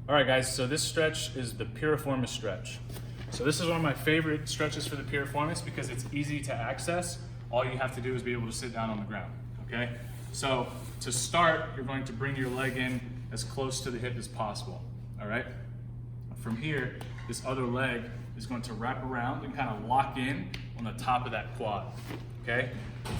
All right, guys, so this stretch is the Piriformis Stretch. So this is one of my favorite stretches for the Piriformis because it's easy to access. All you have to do is be able to sit down on the ground, okay? So to start, you're going to bring your leg in as close to the hip as possible, all right? From here, this other leg is going to wrap around and kind of lock in on the top of that quad, okay?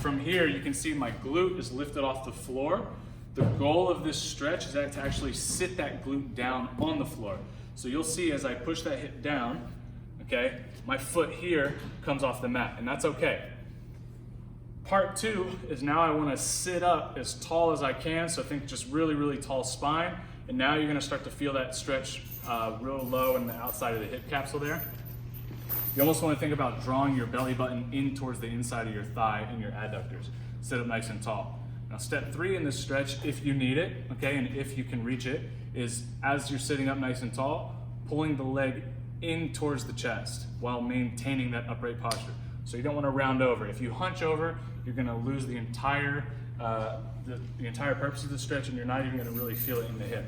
From here, you can see my glute is lifted off the floor. The goal of this stretch is to actually sit that glute down on the floor. So you'll see as I push that hip down, okay, my foot here comes off the mat, and that's okay. Part two is now I want to sit up as tall as I can, so think just really, really tall spine, and now you're going to start to feel that stretch real low in the outside of the hip capsule there. You almost want to think about drawing your belly button in towards the inside of your thigh and your adductors. Sit up nice and tall. Now step three in this stretch, if you need it, okay, and if you can reach it, is as you're sitting up nice and tall, pulling the leg in towards the chest while maintaining that upright posture. So you don't want to round over. If you hunch over, you're going to lose the entire purpose of the stretch, and you're not even going to really feel it in the hip.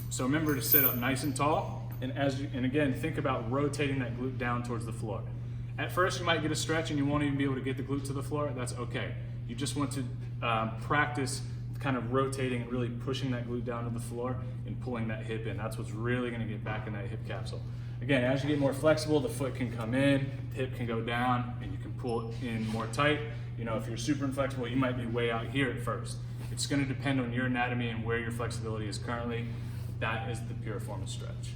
So remember to sit up nice and tall, and again, think about rotating that glute down towards the floor. At first, you might get a stretch and you won't even be able to get the glute to the floor. That's okay. You just want to practice kind of rotating and really pushing that glute down to the floor and pulling that hip in. That's what's really going to get back in that hip capsule. Again, as you get more flexible, the foot can come in, the hip can go down, and you can pull it in more tight. You know, if you're super inflexible, you might be way out here at first. It's going to depend on your anatomy and where your flexibility is currently. That is the Piriformis Stretch.